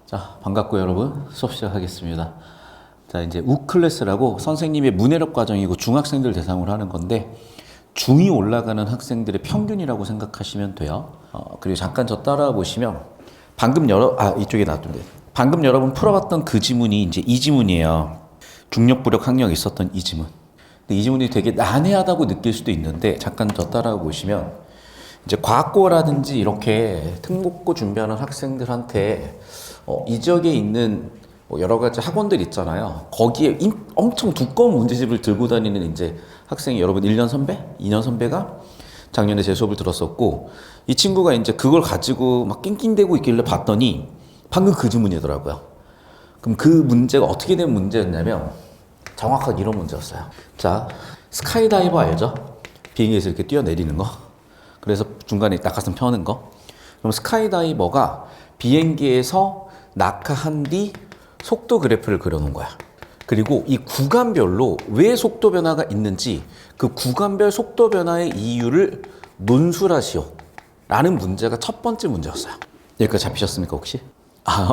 자, 반갑고요, 여러분. 수업 시작하겠습니다. 자, 이제 우클래스라고 선생님의 문해력 과정이고 중학생들 대상으로 하는 건데 중이 올라가는 학생들의 평균이라고 생각하시면 돼요. 그리고 잠깐 저 따라와 보시면 방금 이쪽에 놔둔데 방금 여러분 풀어봤던 그 지문이 이제 이 지문이에요. 중력부력 학력이 있었던 이 지문. 근데 이 지문이 되게 난해하다고 느낄 수도 있는데 잠깐 저 따라와 보시면 이제 과학고라든지 이렇게 특목고 준비하는 학생들한테 이 지역에 있는 여러 가지 학원들 있잖아요. 거기에 엄청 두꺼운 문제집을 들고 다니는 이제 학생이 여러분 1년 선배? 2년 선배가 작년에 제 수업을 들었었고 이 친구가 이제 그걸 가지고 막 낑낑대고 있길래 봤더니 방금 그 지문이더라고요. 그럼 그 문제가 어떻게 된 문제였냐면 정확하게 이런 문제였어요. 자, 스카이다이버 알죠? 비행기에서 이렇게 뛰어내리는 거. 그래서 중간에 낙하산 펴는 거. 그럼 스카이다이버가 비행기에서 낙하한 뒤 속도 그래프를 그려놓은 거야. 그리고 이 구간별로 왜 속도 변화가 있는지 그 구간별 속도 변화의 이유를 논술하시오 라는 문제가 첫 번째 문제였어요. 여기까지 잡히셨습니까 혹시?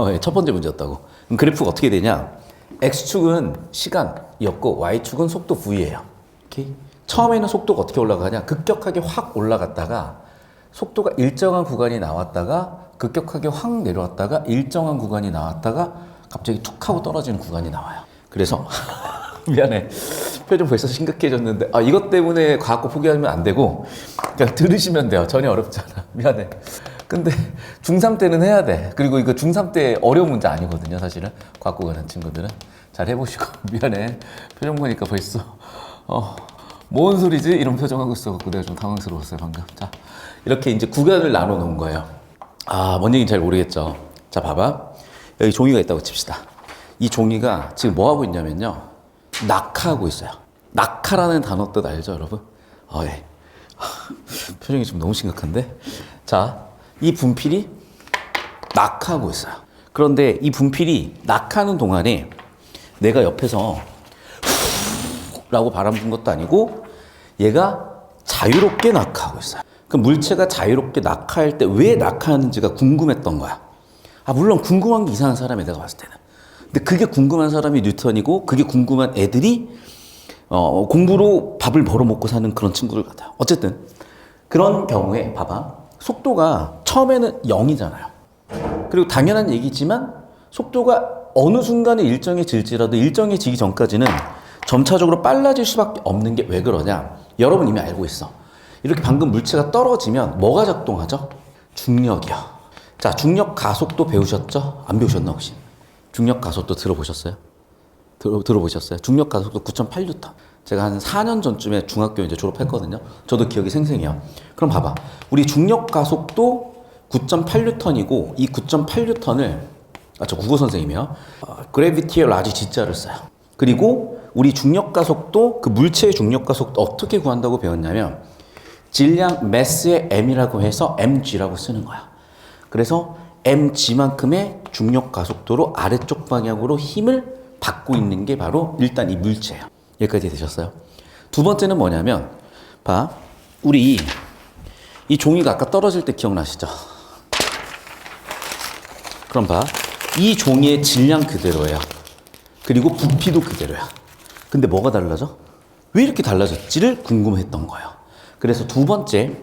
네, 첫 번째 문제였다고. 그럼 그래프가 어떻게 되냐? X축은 시간이었고 Y축은 속도 V예요. 오케이? 처음에는 속도가 어떻게 올라가냐? 급격하게 확 올라갔다가 속도가 일정한 구간이 나왔다가 급격하게 확 내려왔다가 일정한 구간이 나왔다가 갑자기 툭 하고 떨어지는 구간이 나와요. 그래서 미안해. 표정 벌써 심각해졌는데 이것 때문에 과학고 포기하면 안 되고 그냥 들으시면 돼요. 전혀 어렵지 않아. 미안해. 근데 중3 때는 해야 돼. 그리고 이거 중3 때 어려운 문제 아니거든요. 사실은 과학고 가는 친구들은 잘 해보시고. 미안해. 표정 보니까 벌써 뭔 소리지? 이런 표정하고 있어갖고 내가 좀 당황스러웠어요 방금. 자, 이렇게 이제 구간을 나눠 놓은 거예요. 뭔 얘기인지 잘 모르겠죠. 자, 봐봐. 여기 종이가 있다고 칩시다. 이 종이가 지금 뭐 하고 있냐면요. 낙하하고 있어요. 낙하라는 단어 뜻 알죠, 여러분? 예. 표정이 좀 너무 심각한데? 자, 이 분필이 낙하하고 있어요. 그런데 이 분필이 낙하하는 동안에 내가 옆에서 라고 바람 분 것도 아니고 얘가 자유롭게 낙하하고 있어요. 그 물체가 자유롭게 낙하할 때 왜 낙하하는지가 궁금했던 거야. 물론 궁금한 게 이상한 사람이 내가 봤을 때는. 근데 그게 궁금한 사람이 뉴턴이고 그게 궁금한 애들이 공부로 밥을 벌어먹고 사는 그런 친구들 같아요. 어쨌든 그런 경우에 봐봐. 속도가 처음에는 0이잖아요. 그리고 당연한 얘기지만 속도가 어느 순간에 일정해질지라도 일정해지기 전까지는 점차적으로 빨라질 수밖에 없는 게 왜 그러냐? 여러분 이미 알고 있어. 이렇게 방금 물체가 떨어지면 뭐가 작동하죠? 중력이요. 자, 중력 가속도 배우셨죠? 안 배우셨나 혹시? 중력 가속도 들어보셨어요? 들어보셨어요? 중력 가속도 9.8뉴턴. 제가 한 4년 전쯤에 중학교 이제 졸업했거든요. 저도 기억이 생생해요. 그럼 봐봐. 우리 중력 가속도 9.8뉴턴이고 이 9.8뉴턴을 저 국어 선생님이요. 그래비티의 라지 G자를 써요. 그리고 우리 중력 가속도 그 물체의 중력 가속도 어떻게 구한다고 배웠냐면 질량 매스의 m이라고 해서 mg라고 쓰는 거야. 그래서 mg만큼의 중력 가속도로 아래쪽 방향으로 힘을 받고 있는 게 바로 일단 이 물체예요. 여기까지 되셨어요? 두 번째는 뭐냐면 우리 이 종이가 아까 떨어질 때 기억나시죠? 그럼 이 종이의 질량 그대로예요. 그리고 부피도 그대로야. 근데 뭐가 달라져? 왜 이렇게 달라졌지를 궁금했던 거예요. 그래서 두 번째,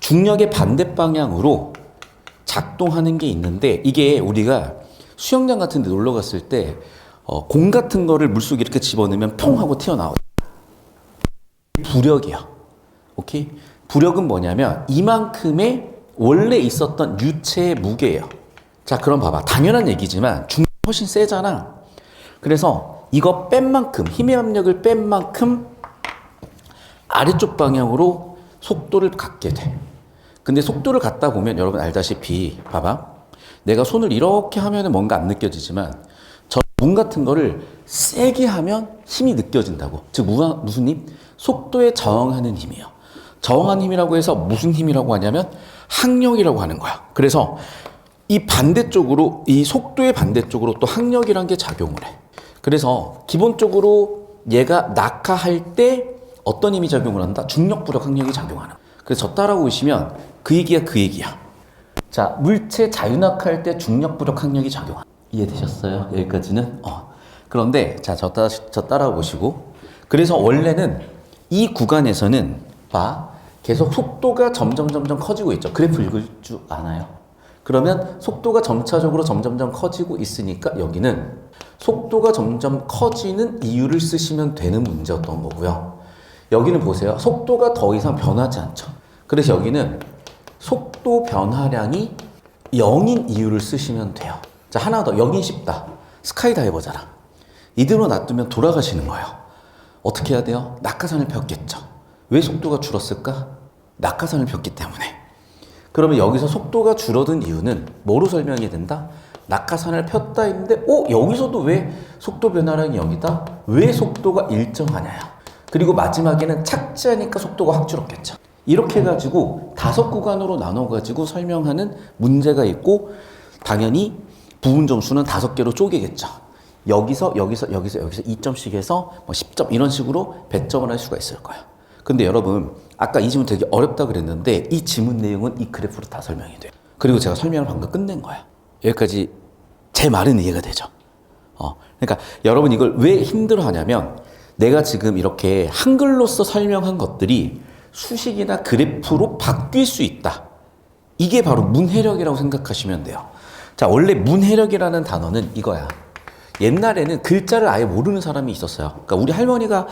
중력의 반대 방향으로 작동하는 게 있는데 이게 우리가 수영장 같은 데 놀러 갔을 때 공 같은 거를 물속에 이렇게 집어넣으면 퐁 하고 튀어나오죠. 부력이야. 오케이? 부력은 뭐냐면 이만큼의 원래 있었던 유체의 무게예요. 자, 그럼 봐봐. 당연한 얘기지만 중력이 훨씬 세잖아. 그래서 이거 뺀 만큼, 힘의 압력을 뺀 만큼 아래쪽 방향으로 속도를 갖게 돼. 근데 속도를 갖다 보면 여러분 알다시피 봐봐. 내가 손을 이렇게 하면 뭔가 안 느껴지지만 저 문 같은 거를 세게 하면 힘이 느껴진다고. 즉 무슨 힘? 속도에 저항하는 힘이에요. 저항하는 힘이라고 해서 무슨 힘이라고 하냐면 항력이라고 하는 거야. 그래서 이 반대쪽으로 이 속도의 반대쪽으로 또 항력이란 게 작용을 해. 그래서 기본적으로 얘가 낙하할 때 어떤 힘이 작용을 한다? 중력부력 항력이 작용하는. 그래서 저 따라오시면 그 얘기야. 자, 물체 자유낙하할 때 중력부력 항력이 작용한다. 이해되셨어요? 여기까지는? 그런데 자, 저 따라와 보시고. 그래서 원래는 이 구간에서는 계속 속도가 점점 커지고 있죠. 그래프 읽을 줄 아나요? 그러면 속도가 점차적으로 점점 커지고 있으니까 여기는 속도가 점점 커지는 이유를 쓰시면 되는 문제였던 거고요. 여기는 보세요. 속도가 더 이상 변하지 않죠. 그래서 여기는 속도 변화량이 0인 이유를 쓰시면 돼요. 자, 하나 더. 여긴 쉽다. 스카이다이버잖아. 이대로 놔두면 돌아가시는 거예요. 어떻게 해야 돼요? 낙하산을 폈겠죠. 왜 속도가 줄었을까? 낙하산을 폈기 때문에. 그러면 여기서 속도가 줄어든 이유는 뭐로 설명이 된다? 낙하산을 폈다 했는데 여기서도 왜 속도 변화량이 0이다? 왜 속도가 일정하냐요. 그리고 마지막에는 착지하니까 속도가 확 줄었겠죠. 이렇게 해가지고 5구간으로 나눠가지고 설명하는 문제가 있고 당연히 부분 점수는 5개로 쪼개겠죠. 여기서 2점씩 해서 10점 이런 식으로 배점을 할 수가 있을 거예요. 근데 여러분 아까 이 지문 되게 어렵다 그랬는데 이 지문 내용은 이 그래프로 다 설명이 돼요. 그리고 제가 설명을 방금 끝낸 거예요. 여기까지 제 말은 이해가 되죠. 그러니까 여러분 이걸 왜 힘들어하냐면 내가 지금 이렇게 한글로서 설명한 것들이 수식이나 그래프로 바뀔 수 있다. 이게 바로 문해력이라고 생각하시면 돼요. 자, 원래 문해력이라는 단어는 이거야. 옛날에는 글자를 아예 모르는 사람이 있었어요. 그러니까 우리 할머니가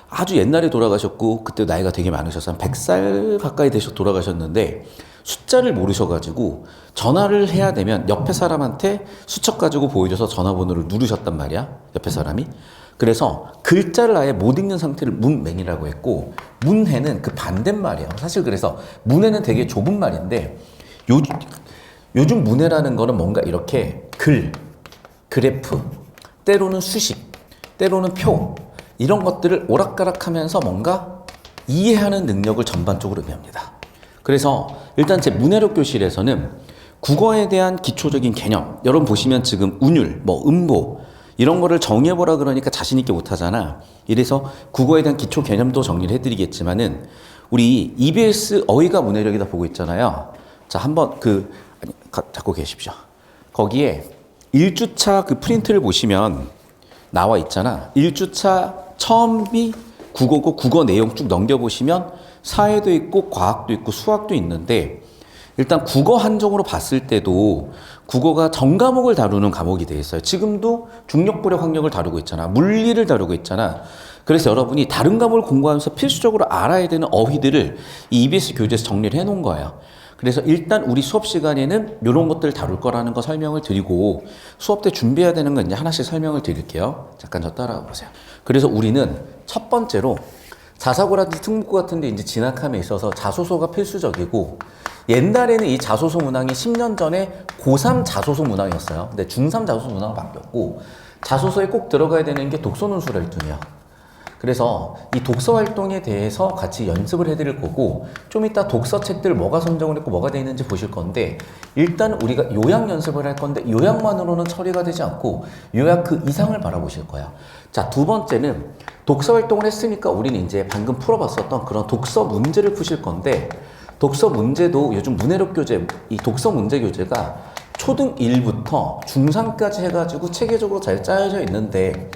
아주 옛날에 돌아가셨고 그때 나이가 되게 많으셔서 한 100살 가까이 되셔 돌아가셨는데 숫자를 모르셔가지고 전화를 해야 되면 옆에 사람한테 수첩 가지고 보여줘서 전화번호를 누르셨단 말이야. 옆에 사람이. 그래서 글자를 아예 못 읽는 상태를 문맹이라고 했고 문해는 그 반대말이에요. 사실 그래서 문해는 되게 좁은 말인데 요즘 문해라는 거는 뭔가 이렇게 그래프, 때로는 수식, 때로는 표 이런 것들을 오락가락하면서 뭔가 이해하는 능력을 전반적으로 의미합니다. 그래서 일단 제 문해력 교실에서는 국어에 대한 기초적인 개념 여러분 보시면 지금 운율, 음보 이런 거를 정리해보라 그러니까 자신있게 못하잖아. 이래서 국어에 대한 기초 개념도 정리를 해드리겠지만은 우리 EBS 어휘가 문해력이다 보고 있잖아요. 자, 한번 잡고 계십시오. 거기에 1주차 그 프린트를 보시면 나와 있잖아. 1주차 처음이 국어고 국어 내용 쭉 넘겨보시면 사회도 있고 과학도 있고 수학도 있는데 일단 국어 한정으로 봤을 때도 국어가 전 과목을 다루는 과목이 돼 있어요. 지금도 중력부력 학력을 다루고 있잖아. 물리를 다루고 있잖아. 그래서 여러분이 다른 과목을 공부하면서 필수적으로 알아야 되는 어휘들을 이 EBS 교재에서 정리를 해놓은 거예요. 그래서 일단 우리 수업 시간에는 이런 것들을 다룰 거라는 거 설명을 드리고 수업 때 준비해야 되는 건 이제 하나씩 설명을 드릴게요. 잠깐 저 따라와 보세요. 그래서 우리는 첫 번째로 자사고라든지 특목고 같은 데 이제 진학함에 있어서 자소서가 필수적이고 옛날에는 이 자소서 문항이 10년 전에 고3 자소서 문항이었어요. 근데 중3 자소서 문항으로 바뀌었고 자소서에 꼭 들어가야 되는 게 독서논술 활동이에요. 그래서 이 독서 활동에 대해서 같이 연습을 해드릴 거고 좀 이따 독서책들 뭐가 선정을 했고 뭐가 되어 있는지 보실 건데 일단 우리가 요약 연습을 할 건데 요약만으로는 처리가 되지 않고 요약 그 이상을 바라보실 거예요. 자, 두 번째는 독서 활동을 했으니까 우리는 이제 방금 풀어봤었던 그런 독서 문제를 푸실 건데 독서 문제도 요즘 문해력 교재 이 독서 문제 교재가 초등 1부터 중3까지 해가지고 체계적으로 잘 짜여져 있는데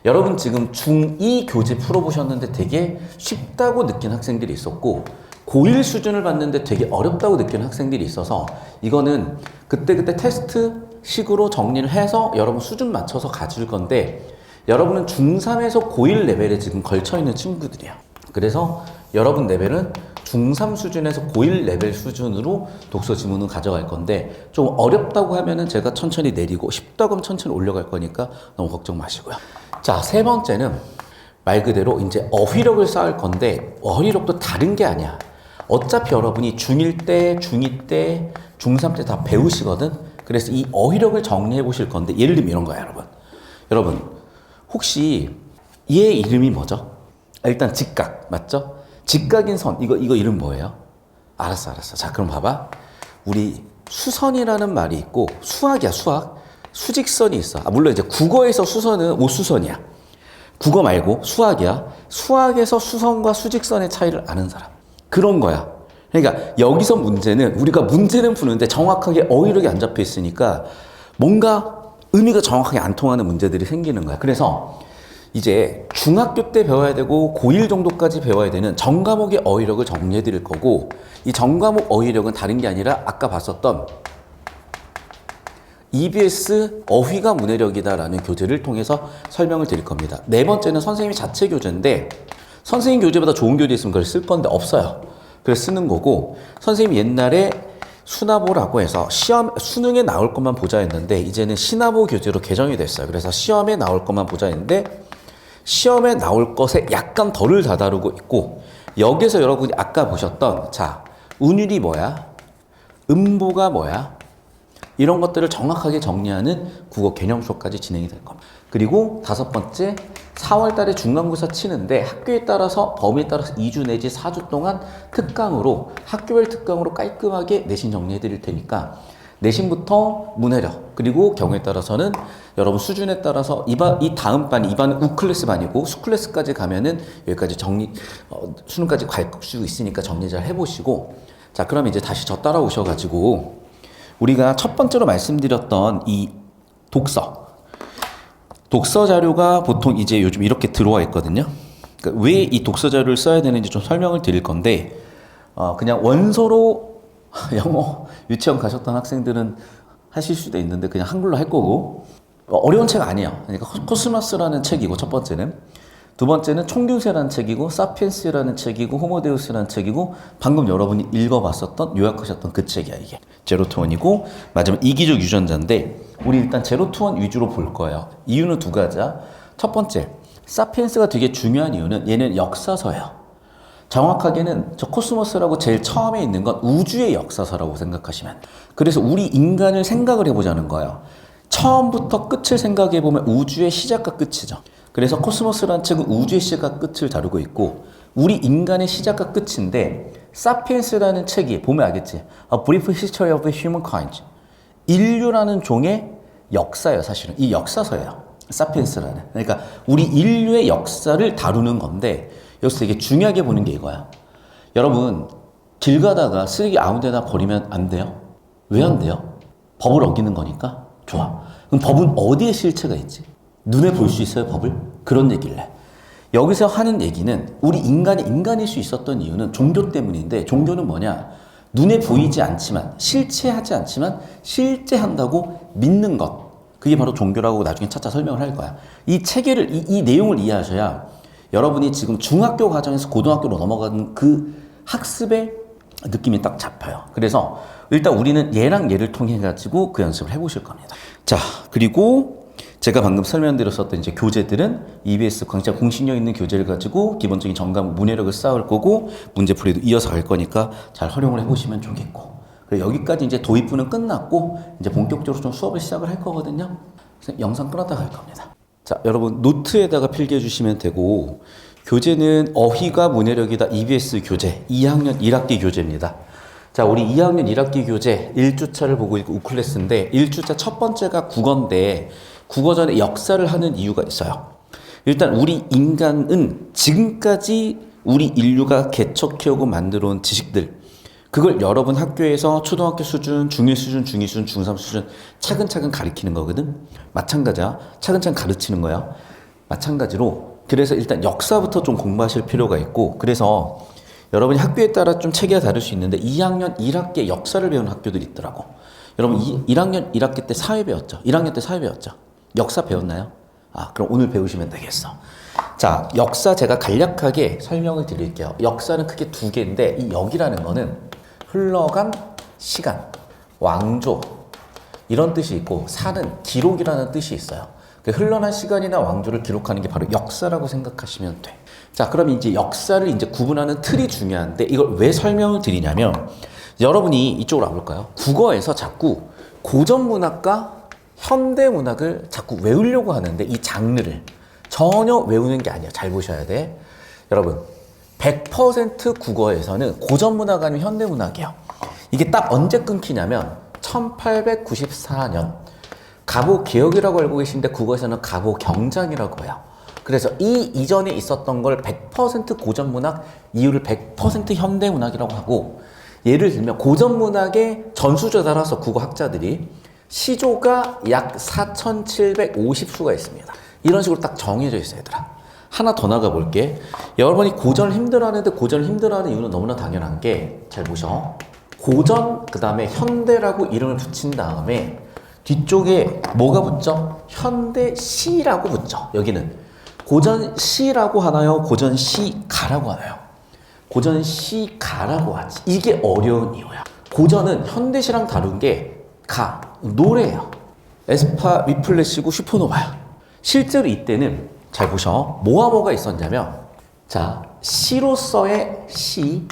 여러분 지금 중2 교재 풀어보셨는데 되게 쉽다고 느낀 학생들이 있었고 고1 수준을 봤는데 되게 어렵다고 느끼는 학생들이 있어서 이거는 그때그때 테스트식으로 정리를 해서 여러분 수준 맞춰서 가질 건데 여러분은 중3에서 고1 레벨에 지금 걸쳐있는 친구들이야. 그래서 여러분 레벨은 중3 수준에서 고1 레벨 수준으로 독서 지문을 가져갈 건데 좀 어렵다고 하면은 제가 천천히 내리고 쉽다고 하면 천천히 올려갈 거니까 너무 걱정 마시고요. 자, 세 번째는 말 그대로 이제 어휘력을 쌓을 건데 어휘력도 다른 게 아니야. 어차피 여러분이 중1 때, 중2 때, 중3 때 다 배우시거든. 그래서 이 어휘력을 정리해 보실 건데 예를 들면 이런 거야, 여러분. 혹시 얘 이름이 뭐죠? 일단 직각, 맞죠? 직각인 선, 이거 이름 뭐예요? 알았어. 자, 그럼 봐봐. 우리 수선이라는 말이 있고 수학이야, 수학. 수직선이 있어. 물론 이제 국어에서 수선은 오수선이야. 국어 말고 수학이야. 수학에서 수선과 수직선의 차이를 아는 사람. 그런 거야. 그러니까 여기서 문제는 우리가 문제는 푸는데 정확하게 어휘력이 안 잡혀 있으니까 뭔가 의미가 정확하게 안 통하는 문제들이 생기는 거야. 그래서 이제 중학교 때 배워야 되고 고1 정도까지 배워야 되는 전과목의 어휘력을 정리해 드릴 거고, 이 전과목 어휘력은 다른 게 아니라 아까 봤었던 EBS 어휘가 문해력이다라는 교재를 통해서 설명을 드릴 겁니다. 네 번째는 선생님이 자체 교재인데, 선생님 교재보다 좋은 교재 있으면 그걸 쓸 건데 없어요. 그래서 쓰는 거고, 선생님이 옛날에 수나보라고 해서 수능에 나올 것만 보자 했는데 이제는 시나보 교재로 개정이 됐어요. 그래서 시험에 나올 것만 보자 했는데 시험에 나올 것에 약간 덜을 다다루고 있고, 여기서 여러분이 아까 보셨던 자, 운율이 뭐야? 음보가 뭐야? 이런 것들을 정확하게 정리하는 국어 개념 수업까지 진행이 될 겁니다. 그리고 다섯 번째, 4월 달에 중간고사 치는데 학교에 따라서 범위에 따라서 2주 내지 4주 동안 특강으로, 학교별 특강으로 깔끔하게 내신 정리해 드릴 테니까 내신부터 문해력, 그리고 경우에 따라서는 여러분 수준에 따라서 이 다음 반이, 이 반은 우클래스 반이고 수클래스까지 가면은 여기까지 수능까지 갈 수 있으니까 정리 잘 해보시고, 자, 그럼 이제 다시 저 따라오셔가지고 우리가 첫 번째로 말씀드렸던 이 독서 자료가 보통 이제 요즘 이렇게 들어와 있거든요. 그러니까 왜 이 독서 자료를 써야 되는지 좀 설명을 드릴 건데, 그냥 원서로 영어 유치원 가셨던 학생들은 하실 수도 있는데 그냥 한글로 할 거고, 어려운 책 아니에요. 그러니까 코스모스라는 책이고 첫 번째는, 두 번째는 총균세라는 책이고, 사피엔스라는 책이고, 호모데우스라는 책이고, 방금 여러분이 읽어봤었던, 요약하셨던 그 책이야 이게. 제로 투 원이고, 마지막 이기적 유전자인데 우리 일단 제로 투 원 위주로 볼 거예요. 이유는 두 가지야. 첫 번째, 사피엔스가 되게 중요한 이유는 얘는 역사서예요. 정확하게는 저 코스모스라고 제일 처음에 있는 건 우주의 역사서라고 생각하시면 돼요. 그래서 우리 인간을 생각을 해보자는 거예요. 처음부터 끝을 생각해보면 우주의 시작과 끝이죠. 그래서 코스모스라는 책은 우주의 시작과 끝을 다루고 있고, 우리 인간의 시작과 끝인데, 사피엔스라는 책이 보면 알겠지? A Brief History of Humankind. 인류라는 종의 역사예요. 사실은 이 역사서예요. 사피엔스라는. 그러니까 우리 인류의 역사를 다루는 건데, 여기서 되게 중요하게 보는 게 이거야. 여러분, 길 가다가 쓰레기 아무 데나 버리면 안 돼요? 왜 안 돼요? 법을 어기는 거니까? 좋아. 그럼 법은 어디에 실체가 있지? 눈에 볼 수 있어요, 법을? 그런 얘기를 해. 여기서 하는 얘기는 우리 인간이 인간일 수 있었던 이유는 종교 때문인데, 종교는 뭐냐? 눈에 보이지 않지만, 실체하지 않지만 실제한다고 믿는 것. 그게 바로 종교라고 나중에 차차 설명을 할 거야. 이 체계를, 이 내용을 이해하셔야 여러분이 지금 중학교 과정에서 고등학교로 넘어가는 그 학습의 느낌이 딱 잡혀요. 그래서 일단 우리는 얘랑 얘를 통해 가지고 그 연습을 해보실 겁니다. 자, 그리고 제가 방금 설명드렸었던 이제 교재들은 EBS 광장 공식력 있는 교재를 가지고 기본적인 정감 문해력을 쌓을 거고, 문제풀이도 이어서 갈 거니까 잘 활용을 해보시면 좋겠고, 그리고 여기까지 이제 도입부는 끝났고 이제 본격적으로 좀 수업을 시작을 할 거거든요. 그래서 영상 끊었다 갈 겁니다. 자, 여러분 노트에다가 필기해 주시면 되고, 교재는 어휘가 문해력이다 EBS 교재 2학년 1학기 교재입니다. 자, 우리 2학년 1학기 교재 1주차를 보고 있고 우클래스인데, 1주차 첫 번째가 국어인데 국어 전에 역사를 하는 이유가 있어요. 일단 우리 인간은 지금까지 우리 인류가 개척해오고 만들어온 지식들, 그걸 여러분 학교에서 초등학교 수준, 중1 수준, 중2 수준, 중3 수준 차근차근 가르치는 거거든. 마찬가지야. 차근차근 가르치는 거야. 마찬가지로 그래서 일단 역사부터 좀 공부하실 필요가 있고, 그래서 여러분이 학교에 따라 좀 체계가 다를 수 있는데 2학년 1학기에 역사를 배우는 학교들이 있더라고. 여러분 1학년 1학기 때 사회 배웠죠? 1학년 때 사회 배웠죠? 역사 배웠나요? 그럼 오늘 배우시면 되겠어. 자, 역사 제가 간략하게 설명을 드릴게요. 역사는 크게 두 개인데, 이 역이라는 거는 흘러간 시간, 왕조 이런 뜻이 있고, 사는 기록이라는 뜻이 있어요. 그 흘러간 시간이나 왕조를 기록하는 게 바로 역사라고 생각하시면 돼. 자, 그럼 이제 역사를 이제 구분하는 틀이 중요한데, 이걸 왜 설명을 드리냐면, 여러분이 이쪽으로 와볼까요? 국어에서 자꾸 고전 문학과 현대 문학을 자꾸 외우려고 하는데, 이 장르를 전혀 외우는 게 아니야. 잘 보셔야 돼. 여러분, 100% 국어에서는 고전 문학 아니면 현대 문학이에요. 이게 딱 언제 끊기냐면 1894년 가보개혁이라고 알고 계신데, 국어에서는 가보경장이라고 해요. 그래서 이 이전에 있었던 걸 100% 고전 문학, 이유를 100% 현대 문학이라고 하고, 예를 들면 고전 문학의 전수조사를 해서 국어학자들이 시조가 약 4,750수가 있습니다. 이런 식으로 딱 정해져 있어요, 얘들아. 하나 더 나가 볼게. 여러분이 고전을 힘들어하는데 고전을 힘들어하는 이유는 너무나 당연한 게, 잘 보셔. 고전, 그 다음에 현대라고 이름을 붙인 다음에 뒤쪽에 뭐가 붙죠? 현대시라고 붙죠. 여기는 고전시라고 하나요? 고전시가라고 하나요? 고전시가라고 하지. 이게 어려운 이유야. 고전은 현대시랑 다른 게 노래예요. 에스파, 위플래시고 슈퍼노바야. 실제로 이때는 잘 보셔. 뭐가 있었냐면, 자, 시로서의 시,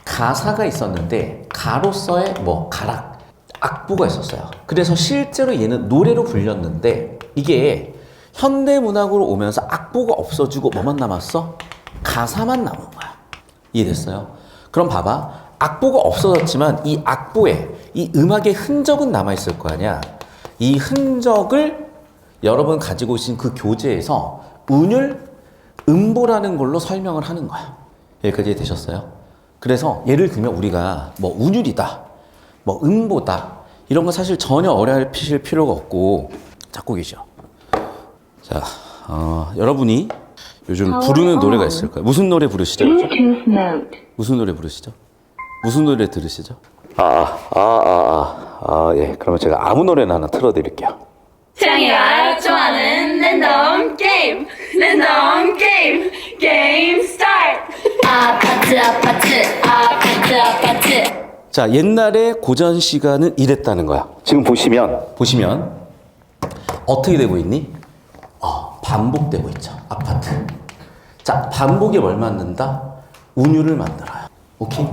가사가 있었는데 가로서의 가락, 악보가 있었어요. 그래서 실제로 얘는 노래로 불렸는데, 이게 현대문학으로 오면서 악보가 없어지고 뭐만 남았어? 가사만 남은 거야. 이해됐어요? 그럼 봐봐. 악보가 없어졌지만 이 악보에, 이 음악의 흔적은 남아있을 거 아니야. 이 흔적을 여러분 가지고 계신 그 교재에서 운율, 음보라는 걸로 설명을 하는 거야. 여기까지 되셨어요? 그래서 예를 들면 우리가 운율이다, 음보다, 이런 거 사실 전혀 어려하실 필요가 없고, 잡고 계셔. 자, 여러분이 요즘 부르는 노래가 있을 거예요. 무슨 노래 부르시죠? 무슨 노래 부르시죠? 무슨 노래 들으시죠? 예. 그러면 제가 아무 노래나 하나 틀어드릴게요. 태양이가 좋아하는 랜덤 게임 게임 스타트. 아파트. 자, 옛날에 고전 시가는 이랬다는 거야. 지금 보시면 어떻게 되고 있니? 반복되고 있죠. 아파트. 자, 반복에 뭘 만든다? 운율을 만들어요. 오케이?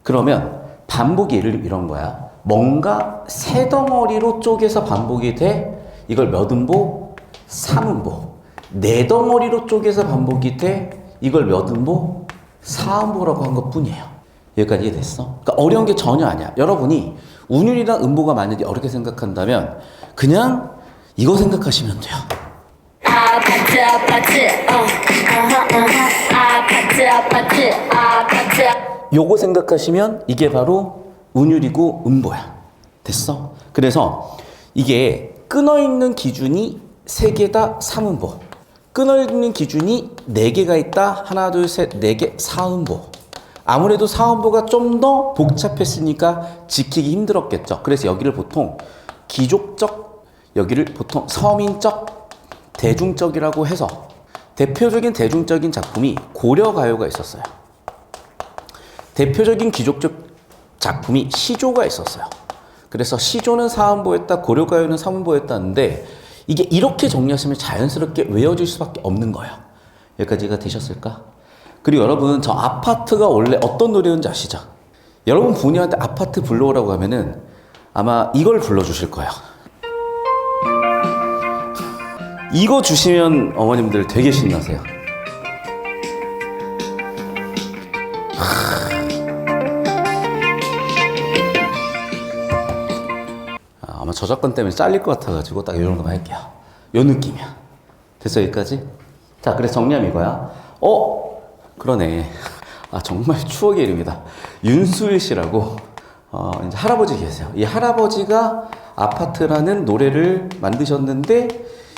그러면 반복이 예를 들면 이런 거야. 뭔가 세 덩어리로 쪼개서 반복이 돼. 이걸 몇 음보? 3음보. 네 덩어리로 쪼개서 반복이 돼. 이걸 몇 음보? 4음보라고 한 것 뿐이에요. 여기까지 이해됐어? 그러니까 어려운 게 전혀 아니야. 여러분이 운율이랑 음보가 만약에 어렵게 생각한다면 그냥 이거 생각하시면 돼요. 요거 생각하시면 이게 바로 운율이고 음보야. 됐어? 그래서 이게 끊어있는 기준이 3개다 3음보, 끊어있는 기준이 4개가 있다 하나 둘 셋 4개 4음보. 아무래도 4음보가 좀 더 복잡했으니까 지키기 힘들었겠죠. 그래서 여기를 보통 귀족적, 여기를 보통 서민적, 대중적이라고 해서 대표적인 대중적인 작품이 고려가요가 있었어요. 대표적인 귀족적 작품이 시조가 있었어요. 그래서 시조는 4음보였다, 고려가요는 3음보였다는데 이게 이렇게 정리하시면 자연스럽게 외워질 수밖에 없는 거예요. 여기까지가 되셨을까? 그리고 여러분, 저 아파트가 원래 어떤 노래였는지 아시죠? 여러분 부모님한테 아파트 불러오라고 하면은 아마 이걸 불러주실 거예요. 이거 주시면 어머님들 되게 신나세요. 아마 저작권 때문에 잘릴 것 같아가지고 딱 이런 거만 할게요. 요 느낌이야. 됐어, 여기까지? 자, 그래서 정리하면 이거야. 그러네. 정말 추억의 이름이다. 윤수일 씨라고 이제 할아버지 계세요. 이 할아버지가 아파트라는 노래를 만드셨는데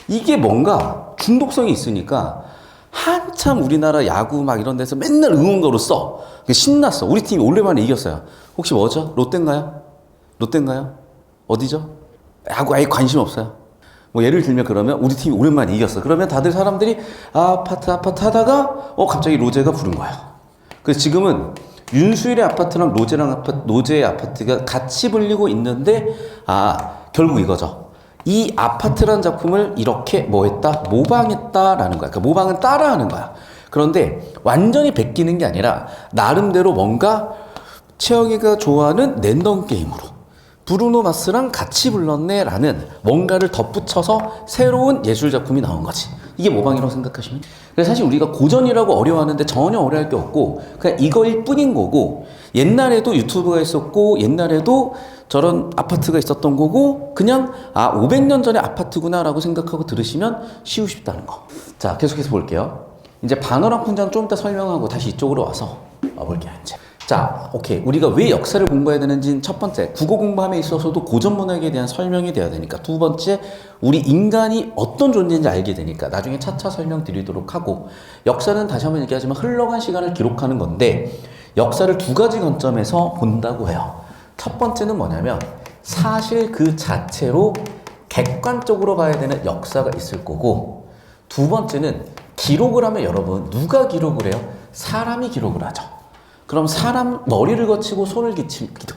이게 뭔가 중독성이 있으니까 한참 우리나라 야구 막 이런 데서 맨날 응원가로 써. 신났어. 우리 팀이 오랜만에 이겼어요. 혹시 뭐죠? 롯데인가요? 어디죠? 야구 아예 관심 없어요. 예를 들면 그러면 우리 팀이 오랜만에 이겼어. 그러면 다들 사람들이 아파트 하다가 갑자기 로제가 부른 거야. 그래서 지금은 윤수일의 아파트랑 로제의 아파트가 같이 불리고 있는데 결국 이거죠. 이 아파트라는 작품을 이렇게 모방했다라는 거야. 그러니까 모방은 따라하는 거야. 그런데 완전히 베끼는 게 아니라 나름대로 뭔가 채영이가 좋아하는 랜덤 게임으로 브루노 마스랑 같이 불렀네 라는 뭔가를 덧붙여서 새로운 예술작품이 나온 거지. 이게 모방이라고 생각하시면. 그래서 사실 우리가 고전이라고 어려워하는데 전혀 어려워할 게 없고 그냥 이거일 뿐인 거고, 옛날에도 유튜브가 있었고 옛날에도 저런 아파트가 있었던 거고, 그냥 500년 전의 아파트구나 라고 생각하고 들으시면 쉬우십다는 거. 자, 계속해서 볼게요. 이제 반어랑 풍자는 좀 이따 설명하고 다시 이쪽으로 와서 볼게요. 이제 자, 오케이. 우리가 왜 역사를 공부해야 되는지는 첫 번째, 국어 공부함에 있어서도 고전 문학에 대한 설명이 돼야 되니까. 두 번째, 우리 인간이 어떤 존재인지 알게 되니까. 나중에 차차 설명드리도록 하고, 역사는 다시 한번 얘기하지만 흘러간 시간을 기록하는 건데, 역사를 두 가지 관점에서 본다고 해요. 첫 번째는 뭐냐면, 사실 그 자체로 객관적으로 봐야 되는 역사가 있을 거고, 두 번째는 기록을 하면 여러분, 누가 기록을 해요? 사람이 기록을 하죠. 그럼 사람 머리를 거치고 손을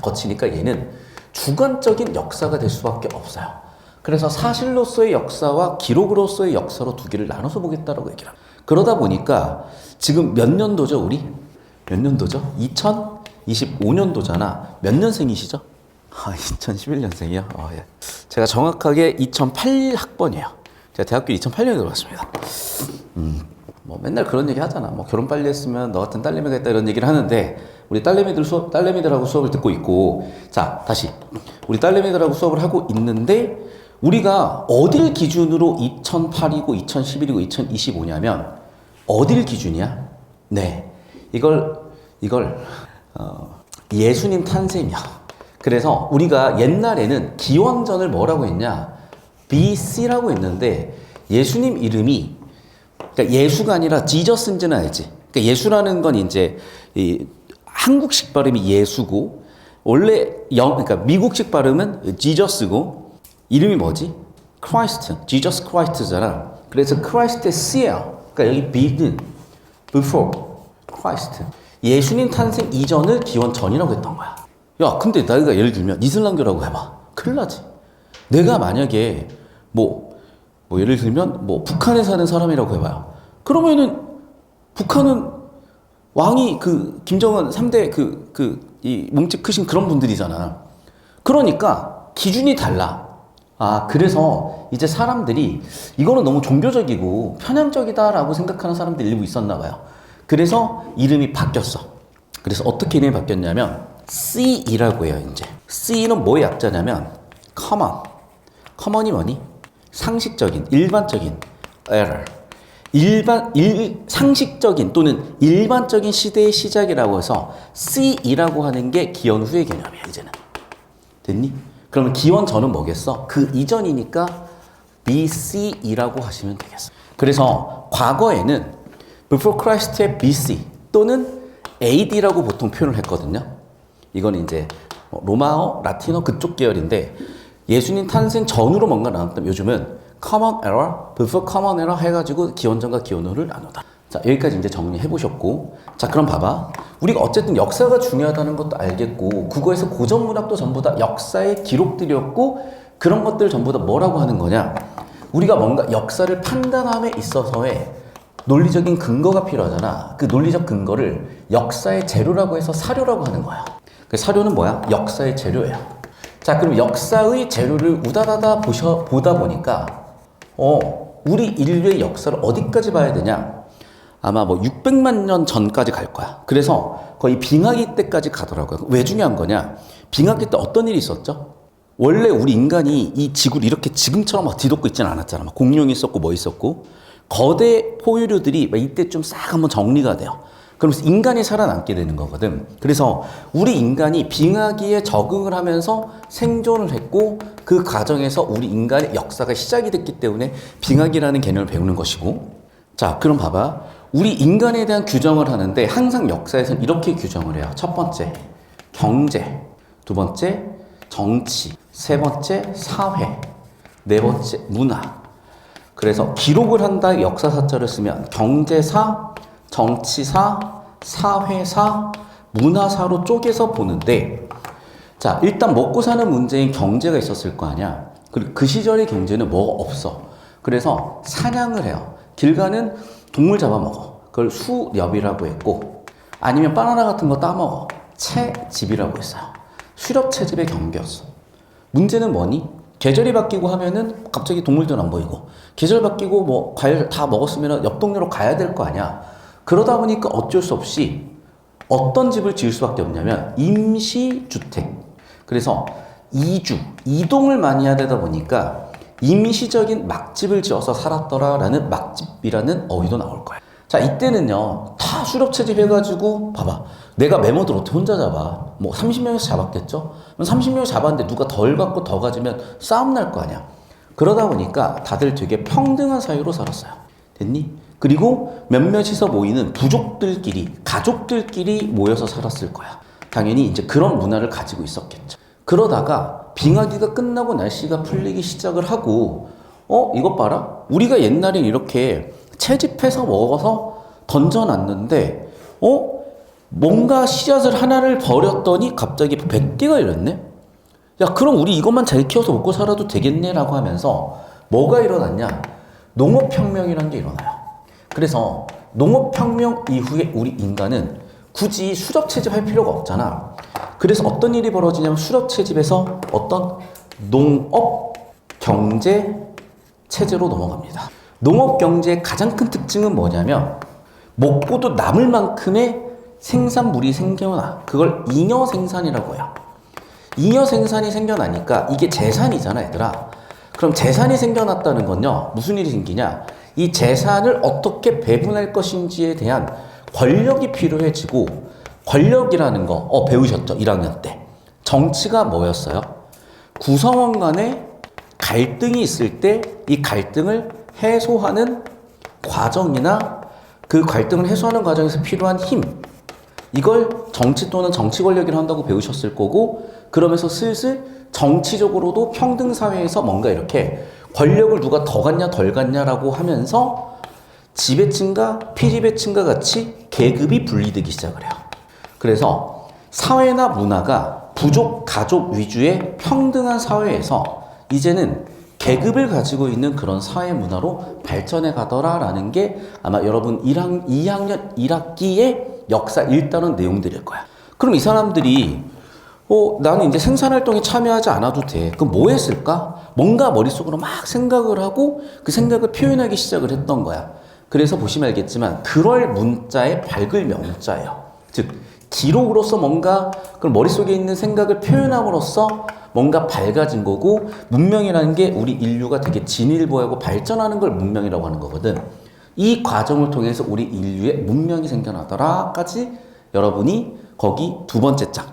거치니까 얘는 주관적인 역사가 될 수밖에 없어요. 그래서 사실로서의 역사와 기록으로서의 역사로 두 개를 나눠서 보겠다라고 얘기를 합니다. 그러다 보니까 지금 몇 년도죠, 우리? 몇 년도죠? 2025년도잖아. 몇 년생이시죠? 2011년생이요? 예. 제가 정확하게 2008학번이에요. 제가 대학교 2008년에 들어왔습니다. 뭐 맨날 그런 얘기 하잖아. 뭐 결혼 빨리 했으면 너 같은 딸내미가 있다 이런 얘기를 하는데 우리 딸내미들하고 수업을 듣고 있고 자, 다시. 우리 딸내미들하고 수업을 하고 있는데 우리가 어딜 기준으로 2008이고 2011이고 2025냐면 어딜 기준이야? 네. 예수님 탄생이야. 그래서 우리가 옛날에는 기원전을 뭐라고 했냐? BC라고 했는데 예수님 이름이 그러니까 예수가 아니라 지저스인지는 알지. 그러니까 예수라는 건 이제 이 한국식 발음이 예수고 원래 그러니까 미국식 발음은 지저스고 이름이 뭐지? 크라이스트, 지저스 크라이스트잖아. 그래서 크라이스트의 C야. 그러니까 여기 B는 before 크라이스트. 예수님 탄생 이전을 기원 전이라고 했던 거야. 야, 근데 내가 예를 들면 이슬람교라고 해봐. 큰일 나지. 내가 만약에 예를 들면 북한에 사는 사람이라고 해봐요. 그러면은 북한은 왕이 김정은 3대 이 몸집 크신 그런 분들이잖아. 그러니까 기준이 달라. 아, 그래서 이제 사람들이 이거는 너무 종교적이고 편향적이다라고 생각하는 사람들이 일부 있었나 봐요. 그래서 이름이 바뀌었어. 그래서 어떻게 이름이 바뀌었냐면 CE라고 해요, 이제. C는 뭐의 약자냐면 common. common이 뭐니? 상식적인, 일반적인 error. 상식적인 또는 일반적인 시대의 시작이라고 해서 CE라고 하는 게 기원 후의 개념이야, 이제는. 됐니? 그러면 기원 전은 뭐겠어? 그 이전이니까 BCE라고 하시면 되겠어. 그래서 과거에는 Before Christ의 BC 또는 AD라고 보통 표현을 했거든요. 이건 이제 로마어, 라틴어 그쪽 계열인데 예수님 탄생 전으로 뭔가 나눴다면 요즘은 Common Era, Before Common Era 해가지고 기원전과 기원후를 나누다. 자, 여기까지 이제 정리해 보셨고, 자, 그럼 봐봐. 우리가 어쨌든 역사가 중요하다는 것도 알겠고, 국어에서 고전 문학도 전부 다 역사의 기록들이었고, 그런 것들 전부 다 뭐라고 하는 거냐? 우리가 뭔가 역사를 판단함에 있어서의 논리적인 근거가 필요하잖아. 그 논리적 근거를 역사의 재료라고 해서 사료라고 하는 거야. 그 사료는 뭐야? 역사의 재료예요. 자, 그럼 역사의 재료를 우다다다 보다 보니까, 우리 인류의 역사를 어디까지 봐야 되냐? 아마 600만 년 전까지 갈 거야. 그래서 거의 빙하기 때까지 가더라고요. 왜 중요한 거냐? 빙하기 때 어떤 일이 있었죠? 원래 우리 인간이 이 지구를 이렇게 지금처럼 막 뒤덮고 있지는 않았잖아. 막 공룡이 있었고 뭐 있었고. 거대 포유류들이 이때쯤 싹 한번 정리가 돼요. 그러면서 인간이 살아남게 되는 거거든. 그래서 우리 인간이 빙하기에 적응을 하면서 생존을 했고 그 과정에서 우리 인간의 역사가 시작이 됐기 때문에 빙하기라는 개념을 배우는 것이고 자, 그럼 봐봐. 우리 인간에 대한 규정을 하는데 항상 역사에서는 이렇게 규정을 해요. 첫 번째, 경제. 두 번째, 정치. 세 번째, 사회. 네 번째, 문화. 그래서 기록을 한다 역사사자를 쓰면 경제사, 정치사, 사회사, 문화사로 쪼개서 보는데 자, 일단 먹고 사는 문제인 경제가 있었을 거 아니야. 그리고 그 시절의 경제는 뭐가 없어. 그래서 사냥을 해요. 길 가는 동물 잡아먹어. 그걸 수렵이라고 했고 아니면 바나나 같은 거 따먹어. 채집이라고 했어요. 수렵채집의 경계였어. 문제는 뭐니? 계절이 바뀌고 하면은 갑자기 동물들은 안 보이고 계절 바뀌고 과일 다 먹었으면 옆 동네로 가야 될 거 아니야. 그러다 보니까 어쩔 수 없이 어떤 집을 지을 수밖에 없냐면 임시주택. 그래서 이동을 많이 해야 되다 보니까 임시적인 막집을 지어서 살았더라라는 막집이라는 어휘도 나올 거야. 자, 이때는요 다 수렵 채집해가지고 봐봐. 내가 메모들 어떻게 혼자 잡아? 뭐 30명에서 잡았겠죠? 30명 잡았는데 누가 덜 갖고 더 가지면 싸움 날 거 아니야. 그러다 보니까 다들 되게 평등한 사이로 살았어요. 됐니? 그리고 몇몇이서 모이는 부족들끼리, 가족들끼리 모여서 살았을 거야. 당연히 이제 그런 문화를 가지고 있었겠죠. 그러다가 빙하기가 끝나고 날씨가 풀리기 시작을 하고, 이것 봐라. 우리가 옛날엔 이렇게 채집해서 먹어서 던져놨는데, 뭔가 씨앗을 하나를 버렸더니 갑자기 100개가 일었네? 야, 그럼 우리 이것만 잘 키워서 먹고 살아도 되겠네? 라고 하면서 뭐가 일어났냐? 농업혁명이라는 게 일어나요. 그래서 농업혁명 이후에 우리 인간은 굳이 수렵 채집할 필요가 없잖아. 그래서 어떤 일이 벌어지냐면 수렵 채집에서 어떤 농업 경제 체제로 넘어갑니다. 농업 경제의 가장 큰 특징은 뭐냐면 먹고도 남을 만큼의 생산물이 생겨나. 그걸 잉여 생산이라고 해요. 잉여 생산이 생겨나니까 이게 재산이잖아, 얘들아. 그럼 재산이 생겨났다는 건요, 무슨 일이 생기냐? 이 재산을 어떻게 배분할 것인지에 대한 권력이 필요해지고, 권력이라는 거 배우셨죠? 1학년 때. 정치가 뭐였어요? 구성원 간에 갈등이 있을 때 이 갈등을 해소하는 과정이나 그 갈등을 해소하는 과정에서 필요한 힘, 이걸 정치 또는 정치 권력이라 한다고 배우셨을 거고, 그러면서 슬슬 정치적으로도 평등사회에서 뭔가 이렇게 권력을 누가 더 갖냐 덜 갖냐라고 하면서 지배층과 피지배층과 같이 계급이 분리되기 시작을 해요. 그래서 사회나 문화가 부족, 가족 위주의 평등한 사회에서 이제는 계급을 가지고 있는 그런 사회 문화로 발전해 가더라라는 게 아마 여러분 2학년 1학기의 역사 일단은 내용들일 거야. 그럼 이 사람들이 나는 이제 생산활동에 참여하지 않아도 돼. 그럼 뭐 했을까? 뭔가 머릿속으로 막 생각을 하고 그 생각을 표현하기 시작을 했던 거야. 그래서 보시면 알겠지만 그럴 문자의 밝을 명자예요. 즉 기록으로서 뭔가 그 머릿속에 있는 생각을 표현함으로써 뭔가 밝아진 거고, 문명이라는 게 우리 인류가 되게 진일보하고 발전하는 걸 문명이라고 하는 거거든. 이 과정을 통해서 우리 인류의 문명이 생겨나더라까지 여러분이 거기 두 번째 장,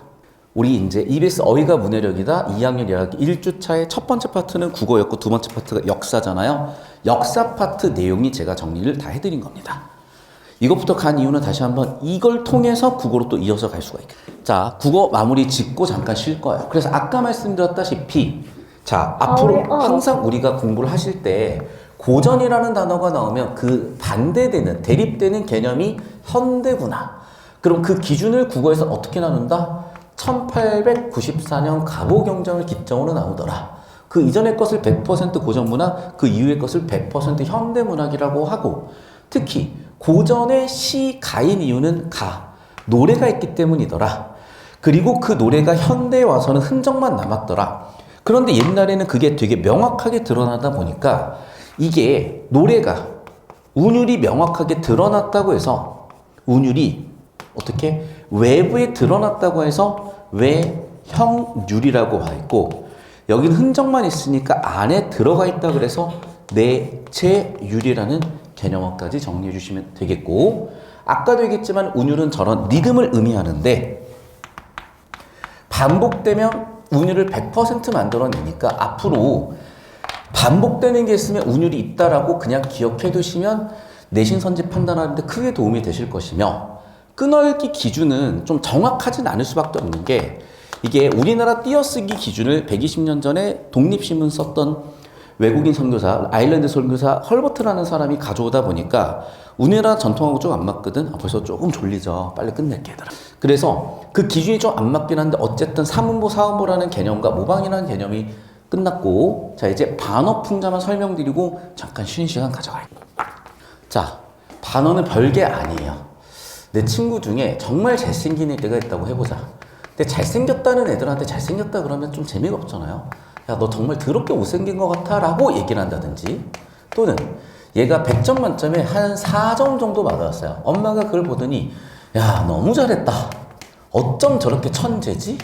우리 이제 EBS 어휘가 문해력이다 2학년 1학기 1주차의 첫 번째 파트는 국어였고 두 번째 파트가 역사잖아요. 역사 파트 내용이 제가 정리를 다 해드린 겁니다. 이것부터 간 이유는 다시 한번 이걸 통해서 국어로 또 이어서 갈 수가 있겠다. 자, 국어 마무리 짓고 잠깐 쉴 거예요. 그래서 아까 말씀드렸다시피 자, 앞으로 항상 우리가 공부를 하실 때 고전이라는 단어가 나오면 그 반대되는, 대립되는 개념이 현대구나. 그럼 그 기준을 국어에서 어떻게 나눈다? 1894년 갑오경정을 기점으로 나오더라. 그 이전의 것을 100% 고전문학, 그 이후의 것을 100% 현대문학이라고 하고, 특히 고전의 시 가인 이유는 노래가 있기 때문이더라. 그리고 그 노래가 현대에 와서는 흔적만 남았더라. 그런데 옛날에는 그게 되게 명확하게 드러나다 보니까 이게 노래가 운율이 명확하게 드러났다고 해서 운율이 어떻게 외부에 드러났다고 해서 외형률이라고 와 있고, 여기는 흔적만 있으니까 안에 들어가 있다 그래서 내체율이라는 개념어까지 정리해 주시면 되겠고, 아까도 얘기했지만 운율은 저런 리듬을 의미하는데 반복되면 운율을 100% 만들어내니까 앞으로 반복되는 게 있으면 운율이 있다라고 그냥 기억해 두시면 내신 선지 판단하는데 크게 도움이 되실 것이며, 끊어읽기 기준은 좀 정확하진 않을 수밖에 없는 게, 이게 우리나라 띄어쓰기 기준을 120년 전에 독립신문 썼던 외국인 선교사, 아일랜드 선교사 헐버트라는 사람이 가져오다 보니까 우리나라 전통하고 좀 안 맞거든. 벌써 조금 졸리죠. 빨리 끝낼게, 얘들아. 그래서 그 기준이 좀 안 맞긴 한데 어쨌든 사문보, 사음보라는 개념과 모방이라는 개념이 끝났고, 자 이제 반어 풍자만 설명드리고 잠깐 쉬는 시간 가져갈게요. 자, 반어는 별게 아니에요. 내 친구 중에 정말 잘생긴 애가 있다고 해보자. 근데 잘생겼다는 애들한테 잘생겼다 그러면 좀 재미가 없잖아요. 야, 너 정말 더럽게 못생긴 것 같아 라고 얘기를 한다든지, 또는 얘가 100점 만점에 한 4점 정도 받았어요. 엄마가 그걸 보더니 야, 너무 잘했다. 어쩜 저렇게 천재지?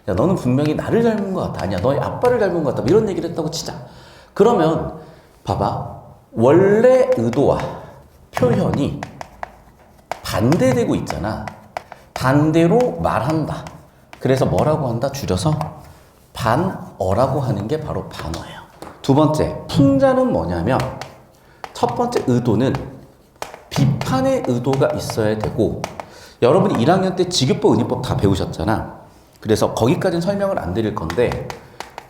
야, 너는 분명히 나를 닮은 것 같아. 아니야, 너희 아빠를 닮은 것 같다. 이런 얘기를 했다고 치자. 그러면 봐봐, 원래 의도와 표현이 반대되고 있잖아. 반대로 말한다. 그래서 뭐라고 한다? 줄여서 반어라고 하는 게 바로 반어예요. 두 번째, 풍자는 뭐냐면 첫 번째 의도는 비판의 의도가 있어야 되고, 여러분이 1학년 때 직유법, 은유법 다 배우셨잖아. 그래서 거기까지는 설명을 안 드릴 건데,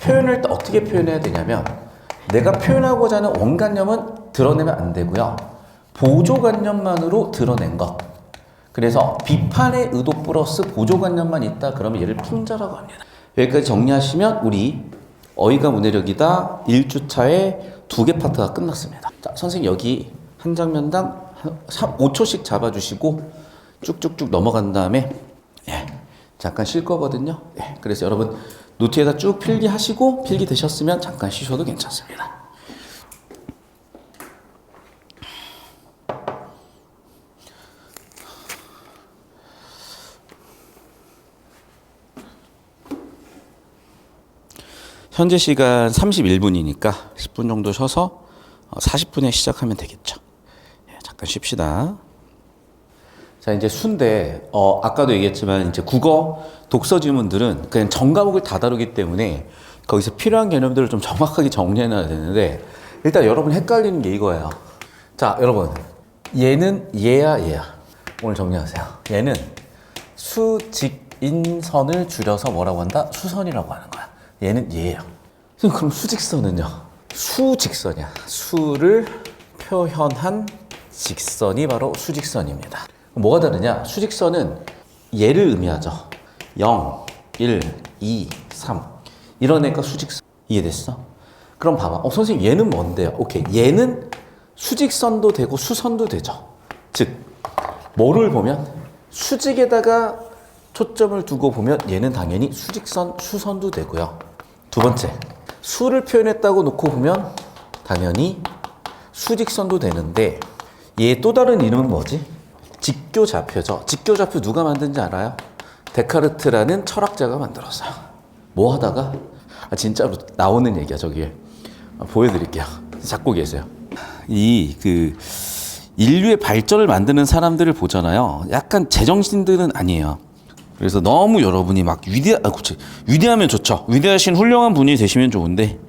표현을 또 어떻게 표현해야 되냐면, 내가 표현하고자 하는 원관념은 드러내면 안 되고요. 보조관념만으로 드러낸 것. 그래서 비판의 의도 플러스 보조관념만 있다 그러면 얘를 풍자라고 합니다. 여기까지 정리하시면 우리 어휘가 문해력이다 1주차의 2개 파트가 끝났습니다. 자, 선생님 여기 한 장면당 5초씩 잡아주시고 쭉쭉쭉 넘어간 다음에 잠깐 쉴 거거든요. 그래서 여러분 노트에다 쭉 필기하시고 필기 되셨으면 잠깐 쉬셔도 괜찮습니다. 현재 시간 31분이니까 10분 정도 쉬어서 40분에 시작하면 되겠죠. 잠깐 쉽시다. 자, 이제 순대, 아까도 얘기했지만 이제 국어 독서 지문들은 그냥 전 과목을 다 다루기 때문에 거기서 필요한 개념들을 좀 정확하게 정리해놔야 되는데, 일단 여러분 헷갈리는 게 이거예요. 자, 여러분. 얘는 얘야, 얘야. 오늘 정리하세요. 얘는 수직인선을 줄여서 뭐라고 한다? 수선이라고 하는 거야. 얘는 얘예요. 그럼 수직선은요? 수직선이야. 수를 표현한 직선이 바로 수직선입니다. 뭐가 다르냐? 수직선은 얘를 의미하죠. 0, 1, 2, 3 이런 애가 수직선. 이해됐어? 그럼 봐봐. 선생님 얘는 뭔데요? 오케이. 얘는 수직선도 되고 수선도 되죠. 즉 뭐를 보면 수직에다가 초점을 두고 보면 얘는 당연히 수직선, 수선도 되고요. 두 번째, 수를 표현했다고 놓고 보면 당연히 수직선도 되는데, 얘 또 다른 이름은 뭐지? 직교좌표죠. 직교좌표 누가 만든지 알아요? 데카르트라는 철학자가 만들었어요. 뭐 하다가? 진짜로 나오는 얘기야, 저기에. 보여드릴게요. 잡고 계세요. 인류의 발전을 만드는 사람들을 보잖아요. 약간 제정신들은 아니에요. 그래서 너무 여러분이 막 위대하면 좋죠. 위대하신 훌륭한 분이 되시면 좋은데,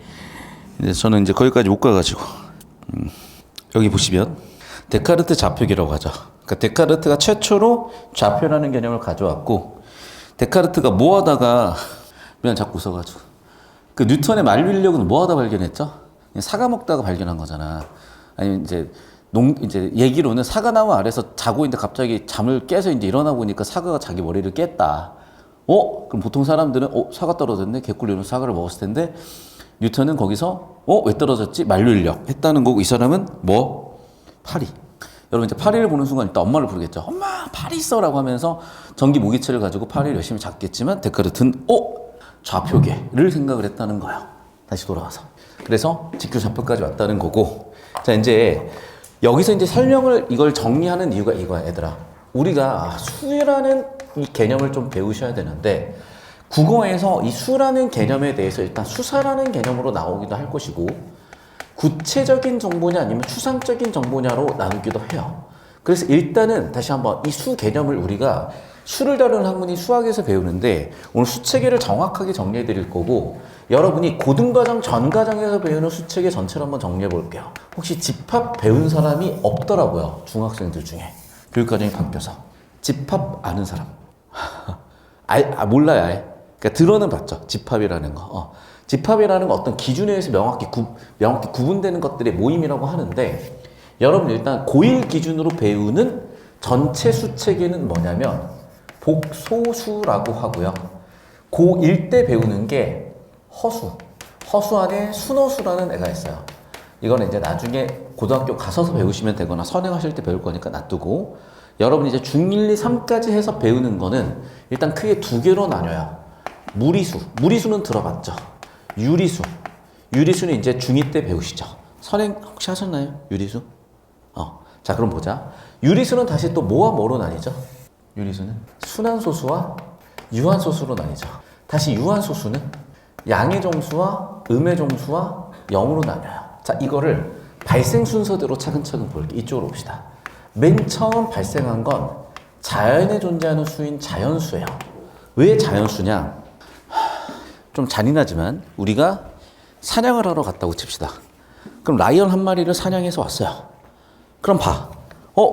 이제 저는 이제 거기까지 못 가가지고, 여기 보시면 데카르트 좌표기라고 하죠. 그러니까 데카르트가 최초로 좌표라는 개념을 가져왔고, 데카르트가 뭐 하다가 그냥 자꾸 웃어가지고, 그 뉴턴의 만류인력은 뭐 하다 발견했죠? 그냥 사과 먹다가 발견한 거잖아. 아니면 이제 얘기로는 사과나무 아래서 자고 있는데 갑자기 잠을 깨서 이제 일어나 보니까 사과가 자기 머리를 깼다. 그럼 보통 사람들은 사과 떨어졌네. 개꿀 이런 사과를 먹었을 텐데, 뉴턴은 거기서 왜 떨어졌지? 만류인력 했다는 거고, 이 사람은 파리. 여러분 이제 파리를 보는 순간 일단 엄마를 부르겠죠. 엄마 파리 있어라고 하면서 전기 모기채를 가지고 파리를 열심히 잡겠지만, 데카르트는 좌표계를 생각을 했다는 거예요. 다시 돌아와서. 그래서 직교좌표까지 왔다는 거고. 자, 이제 여기서 이제 이걸 정리하는 이유가 이거야, 얘들아. 우리가 수라는 이 개념을 좀 배우셔야 되는데, 국어에서 이 수라는 개념에 대해서 일단 수사라는 개념으로 나오기도 할 것이고, 구체적인 정보냐 아니면 추상적인 정보냐로 나누기도 해요. 그래서 일단은 다시 한번 이 수 개념을 우리가 수를 다루는 학문이 수학에서 배우는데, 오늘 수체계를 정확하게 정리해 드릴 거고, 여러분이 고등과정 전과정에서 배우는 수체계 전체를 한번 정리해 볼게요. 혹시 집합 배운 사람이 없더라고요. 중학생들 중에. 교육과정이 바뀌어서. 집합 아는 사람. 몰라요, 아예. 그러니까 들어는 봤죠. 집합이라는 거. 집합이라는 거 어떤 기준에 의해서 명확히 구분되는 것들의 모임이라고 하는데, 여러분 일단 고1 기준으로 배우는 전체 수체계는 뭐냐면 복소수라고 하고요. 고1 때 배우는 게 허수 안에 순허수라는 애가 있어요. 이거는 이제 나중에 고등학교 가셔서 배우시면 되거나 선행하실 때 배울 거니까 놔두고, 여러분이 이제 중1, 2, 3까지 해서 배우는 거는 일단 크게 2개로 나뉘어요. 무리수는 들어봤죠. 유리수는 이제 중2 때 배우시죠. 선행 혹시 하셨나요? 유리수? 자, 그럼 보자. 유리수는 다시 또 뭐와 뭐로 나뉘죠? 유리수는 순환소수와 유한소수로 나뉘죠. 다시 유한소수는 양의 정수와 음의 정수와 0으로 나뉘어요. 자, 이거를 발생 순서대로 차근차근 볼게요. 이쪽으로 봅시다. 맨 처음 발생한 건 자연에 존재하는 수인 자연수예요. 왜 자연수냐? 좀 잔인하지만 우리가 사냥을 하러 갔다고 칩시다. 그럼 라이언 한 마리를 사냥해서 왔어요. 그럼 봐.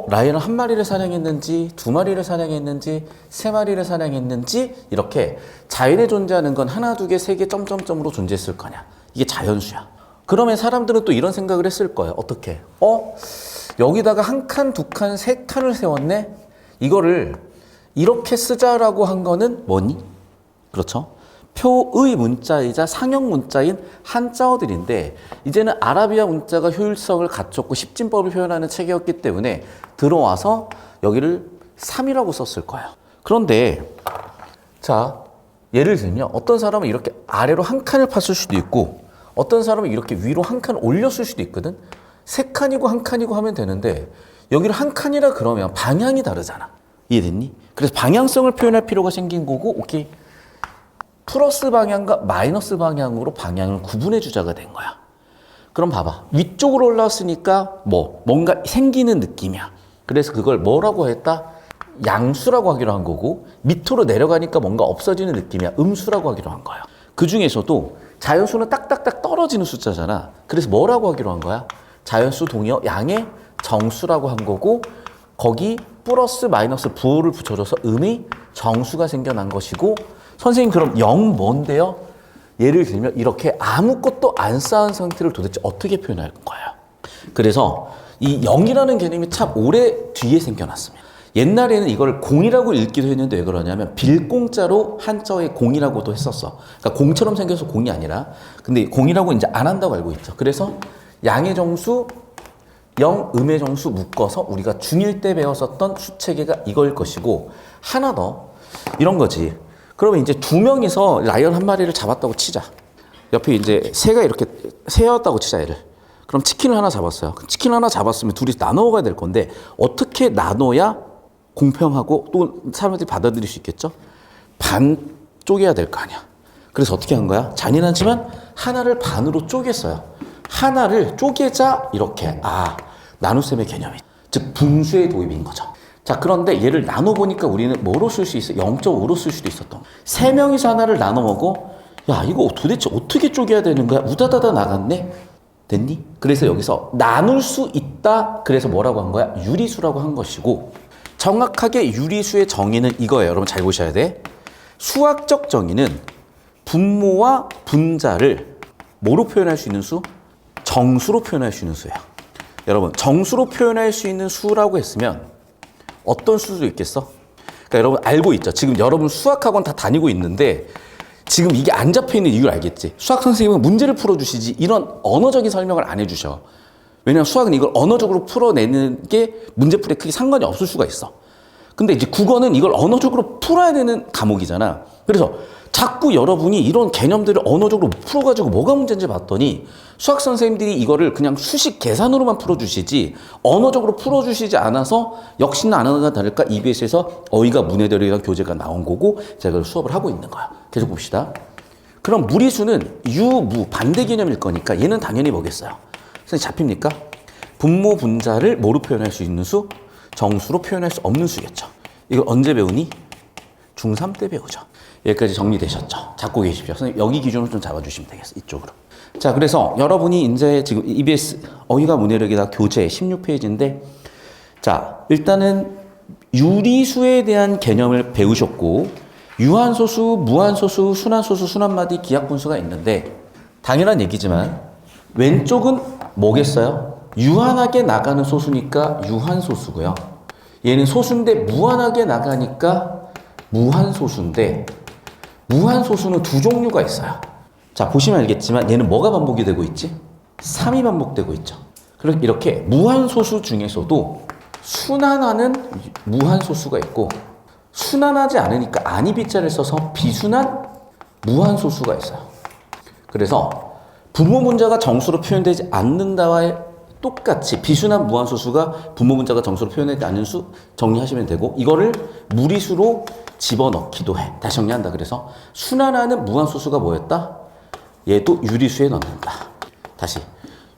라이언은 한 마리를 사냥했는지, 두 마리를 사냥했는지, 세 마리를 사냥했는지, 이렇게 자연에 존재하는 건 하나, 두 개, 세 개, 점점점으로 존재했을 거냐. 이게 자연수야. 그러면 사람들은 또 이런 생각을 했을 거예요. 어떻게? 여기다가 한 칸, 두 칸, 세 칸을 세웠네? 이거를 이렇게 쓰자라고 한 거는 뭐니? 그렇죠? 표의 문자이자 상형 문자인 한자어들인데 이제는 아라비아 문자가 효율성을 갖췄고 십진법을 표현하는 체계였기 때문에 들어와서 여기를 3이라고 썼을 거예요. 그런데 자, 예를 들면 어떤 사람은 이렇게 아래로 한 칸을 팠을 수도 있고 어떤 사람은 이렇게 위로 한 칸 올렸을 수도 있거든. 세 칸이고 한 칸이고 하면 되는데 여기를 한 칸이라 그러면 방향이 다르잖아. 이해됐니? 그래서 방향성을 표현할 필요가 생긴 거고 오케이. 플러스 방향과 마이너스 방향으로 방향을 구분해 주자가 된 거야. 그럼 봐봐. 위쪽으로 올라왔으니까 뭔가 생기는 느낌이야. 그래서 그걸 뭐라고 했다? 양수라고 하기로 한 거고 밑으로 내려가니까 뭔가 없어지는 느낌이야. 음수라고 하기로 한 거야. 그 중에서도 자연수는 딱딱딱 떨어지는 숫자잖아. 그래서 뭐라고 하기로 한 거야? 자연수 동의어 양의 정수라고 한 거고 거기 플러스 마이너스 부호를 붙여줘서 음의 정수가 생겨난 것이고 선생님 그럼 0 뭔데요? 예를 들면 이렇게 아무것도 안 쌓은 상태를 도대체 어떻게 표현할 거예요? 그래서 이 0이라는 개념이 참 오래 뒤에 생겨났습니다. 옛날에는 이걸 공이라고 읽기도 했는데 왜 그러냐면 빌공자로 한자어에 공이라고도 했었어. 그러니까 공처럼 생겨서 공이 아니라 근데 공이라고 이제 안 한다고 알고 있죠. 그래서 양의 정수, 0, 음의 정수 묶어서 우리가 중1 때 배웠었던 수체계가 이걸 것이고 하나 더 이런 거지. 그러면 이제 두 명이서 라이언 한 마리를 잡았다고 치자. 옆에 이제 새가 이렇게 새였다고 치자 얘를. 그럼 치킨을 하나 잡았어요. 치킨 하나 잡았으면 둘이 나눠 먹어야 될 건데 어떻게 나눠야 공평하고 또 사람들이 받아들일 수 있겠죠? 반 쪼개야 될 거 아니야. 그래서 어떻게 한 거야? 잔인하지만 하나를 반으로 쪼갰어요. 하나를 쪼개자 이렇게 나눗셈의 개념이 즉 분수의 도입인 거죠. 자 그런데 얘를 나눠보니까 우리는 뭐로 쓸 수 있어? 0.5로 쓸 수도 있었던 거야. 세 명이서 하나를 나눠 먹어? 야 이거 도대체 어떻게 쪼개야 되는 거야? 우다다다 나갔네? 됐니? 그래서 여기서 나눌 수 있다. 그래서 뭐라고 한 거야? 유리수라고 한 것이고 정확하게 유리수의 정의는 이거예요. 여러분 잘 보셔야 돼. 수학적 정의는 분모와 분자를 뭐로 표현할 수 있는 수? 정수로 표현할 수 있는 수야. 여러분 정수로 표현할 수 있는 수라고 했으면 어떤 수도 있겠어? 그러니까 여러분 알고 있죠. 지금 여러분 수학학원 다 다니고 있는데 지금 이게 안 잡혀있는 이유를 알겠지? 수학 선생님은 문제를 풀어주시지 이런 언어적인 설명을 안 해주셔. 왜냐하면 수학은 이걸 언어적으로 풀어내는 게 문제풀이에 크게 상관이 없을 수가 있어. 근데 이제 국어는 이걸 언어적으로 풀어야 되는 과목이잖아. 그래서 자꾸 여러분이 이런 개념들을 언어적으로 풀어가지고 뭐가 문제인지 봤더니 수학 선생님들이 이거를 그냥 수식 계산으로만 풀어주시지 언어적으로 풀어주시지 않아서 역시나 아나가 다를까 EBS에서 어휘가 문해대로 이런 교재가 나온 거고 제가 수업을 하고 있는 거야. 계속 봅시다. 그럼 무리수는 유무 반대 개념일 거니까 얘는 당연히 뭐겠어요? 선생님 잡힙니까? 분모 분자를 뭐로 표현할 수 있는 수? 정수로 표현할 수 없는 수겠죠. 이걸 언제 배우니? 중3 때 배우죠. 여기까지 정리되셨죠? 잡고 계십시오. 선생님 여기 기준으로 좀 잡아주시면 되겠어요. 이쪽으로. 자 그래서 여러분이 이제 지금 EBS 어휘가 문해력이다 교재 16페이지인데 자 일단은 유리수에 대한 개념을 배우셨고 유한소수, 무한소수, 순한소수, 순한마디, 기하분수가 있는데 당연한 얘기지만 왼쪽은 뭐겠어요? 유한하게 나가는 소수니까 유한소수고요. 얘는 소수인데 무한하게 나가니까 무한소수인데 무한소수는 두 종류가 있어요. 자 보시면 알겠지만 얘는 뭐가 반복이 되고 있지? 3이 반복되고 있죠. 그럼 이렇게 무한소수 중에서도 순환하는 무한소수가 있고 순환하지 않으니까 아니 비자를 써서 비순환 무한소수가 있어요. 그래서 분모 문자가 정수로 표현되지 않는다와 똑같이 비순환 무한소수가 분모 문자가 정수로 표현되지 않는 수 정리하시면 되고 이거를 무리수로 집어넣기도 해. 다시 정리한다. 그래서 순환하는 무한소수가 뭐였다? 얘도 유리수에 넣는다. 다시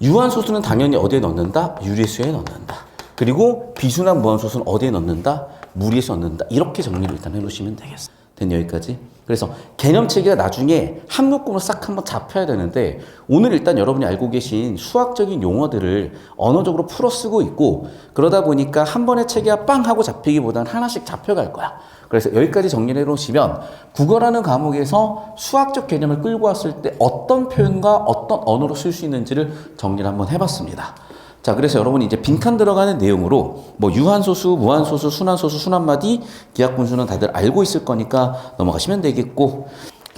유한소수는 당연히 어디에 넣는다? 유리수에 넣는다. 그리고 비순환 무한소수는 어디에 넣는다? 무리해서 얻는다. 이렇게 정리를 일단 해놓으시면 되겠어요. 된 여기까지. 그래서 개념체계가 나중에 한 묶음으로 싹 한번 잡혀야 되는데 오늘 일단 여러분이 알고 계신 수학적인 용어들을 언어적으로 풀어 쓰고 있고 그러다 보니까 한 번의 체계가 빵 하고 잡히기보다는 하나씩 잡혀갈 거야. 그래서 여기까지 정리를 해놓으시면 국어라는 과목에서 수학적 개념을 끌고 왔을 때 어떤 표현과 어떤 언어로 쓸 수 있는지를 정리를 한번 해봤습니다. 자, 그래서 여러분이 이제 빈칸 들어가는 내용으로 뭐 유한소수, 무한소수, 순환소수, 순환마디, 기하분수는 다들 알고 있을 거니까 넘어가시면 되겠고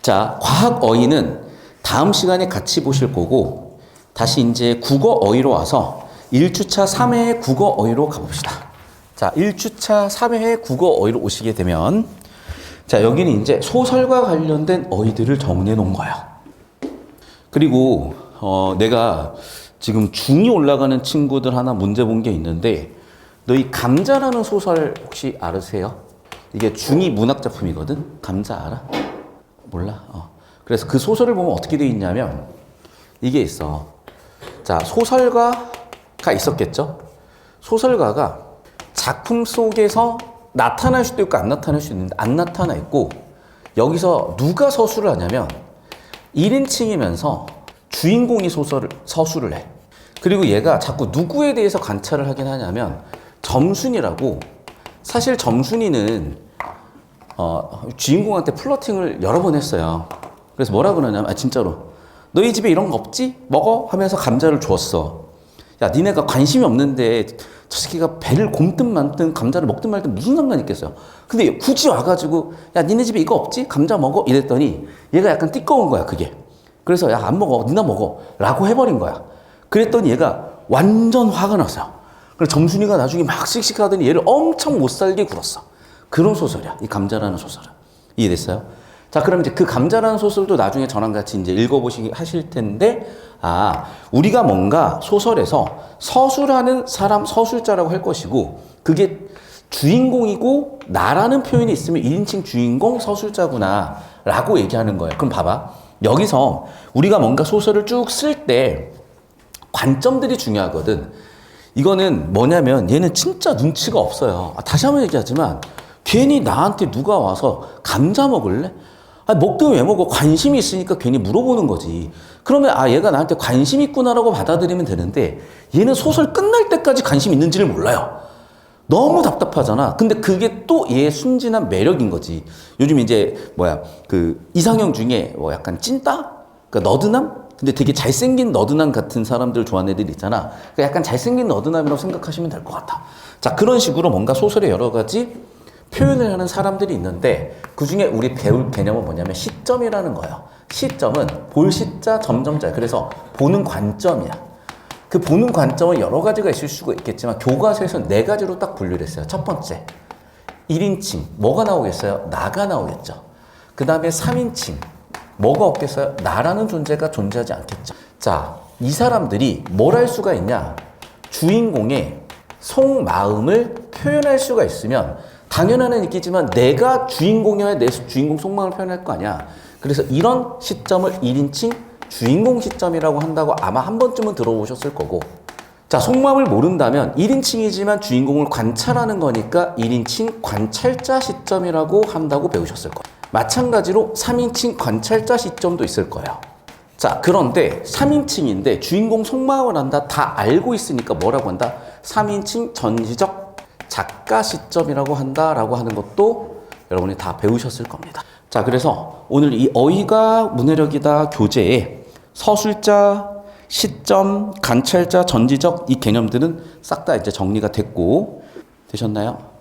자, 과학 어휘는 다음 시간에 같이 보실 거고 다시 이제 국어 어휘로 와서 1주차 3회 국어 어휘로 가봅시다. 자, 1주차 3회 국어 어휘로 오시게 되면 자, 여기는 이제 소설과 관련된 어휘들을 정리해 놓은 거야. 그리고 내가 지금 중2 올라가는 친구들 하나 문제 본 게 있는데 너희 감자라는 소설 혹시 아세요? 이게 중2 문학 작품이거든? 감자 알아? 몰라? 그래서 그 소설을 보면 어떻게 돼 있냐면 이게 있어. 자, 소설가가 있었겠죠? 소설가가 작품 속에서 나타날 수도 있고 안 나타날 수도 있는데 안 나타나 있고 여기서 누가 서술을 하냐면 1인칭이면서 주인공이 서술을 해. 그리고 얘가 자꾸 누구에 대해서 관찰을 하긴 하냐면 점순이라고 사실 점순이는 주인공한테 플러팅을 여러 번 했어요. 그래서 뭐라 그러냐면 진짜로 너희 집에 이런 거 없지? 먹어? 하면서 감자를 줬어. 야 니네가 관심이 없는데 저 새끼가 배를 굼든 말든 감자를 먹든 말든 무슨 상관이 있겠어요. 근데 굳이 와가지고 야 니네 집에 이거 없지? 감자 먹어? 이랬더니 얘가 약간 띠꺼운 거야 그게. 그래서 야 안 먹어 니나 먹어 라고 해버린 거야. 그랬더니 얘가 완전 화가 났어요. 그래서 점순이가 나중에 막 씩씩하더니 얘를 엄청 못살게 굴었어. 그런 소설이야 이 감자라는 소설은. 이해됐어요? 자, 그럼 이제 그 감자라는 소설도 나중에 저랑 같이 이제 읽어보시기 하실 텐데 우리가 뭔가 소설에서 서술하는 사람 서술자라고 할 것이고 그게 주인공이고 나라는 표현이 있으면 1인칭 주인공 서술자구나 라고 얘기하는 거예요. 그럼 봐봐. 여기서 우리가 뭔가 소설을 쭉 쓸 때 관점들이 중요하거든. 이거는 뭐냐면 얘는 진짜 눈치가 없어요. 다시 한번 얘기하지만 괜히 나한테 누가 와서 감자 먹을래? 먹든 왜 먹어? 관심이 있으니까 괜히 물어보는 거지. 그러면 얘가 나한테 관심 있구나라고 받아들이면 되는데 얘는 소설 끝날 때까지 관심 있는지를 몰라요. 너무 답답하잖아. 근데 그게 또 얘의 순진한 매력인 거지. 요즘 이제 그 이상형 중에 약간 찐따? 그러니까 너드남? 근데 되게 잘생긴 너드남 같은 사람들 좋아하는 애들 있잖아. 그러니까 약간 잘생긴 너드남이라고 생각하시면 될 것 같아. 자, 그런 식으로 뭔가 소설에 여러 가지 표현을 하는 사람들이 있는데 그 중에 우리 배울 개념은 뭐냐면 시점이라는 거예요. 시점은 볼 시자 점점자. 그래서 보는 관점이야. 그 보는 관점은 여러 가지가 있을 수가 있겠지만 교과서에서 4가지로 딱 분류를 했어요. 첫 번째 1인칭 뭐가 나오겠어요? 나가 나오겠죠. 그 다음에 3인칭 뭐가 없겠어요? 나라는 존재가 존재하지 않겠죠. 자, 이 사람들이 뭘 할 수가 있냐? 주인공의 속마음을 표현할 수가 있으면 당연한 얘기지만 내가 주인공이어야 내 주인공 속마음을 표현할 거 아니야. 그래서 이런 시점을 1인칭 주인공 시점이라고 한다고 아마 한 번쯤은 들어보셨을 거고 자, 속마음을 모른다면 1인칭이지만 주인공을 관찰하는 거니까 1인칭 관찰자 시점이라고 한다고 배우셨을 거예요. 마찬가지로 3인칭 관찰자 시점도 있을 거예요. 자, 그런데 3인칭인데 주인공 속마음을 한다 다 알고 있으니까 뭐라고 한다? 3인칭 전지적 작가 시점이라고 한다라고 하는 것도 여러분이 다 배우셨을 겁니다. 자, 그래서 오늘 이 어휘가 문해력이다 교재에 서술자, 시점, 관찰자, 전지적 이 개념들은 싹 다 이제 정리가 됐고 되셨나요?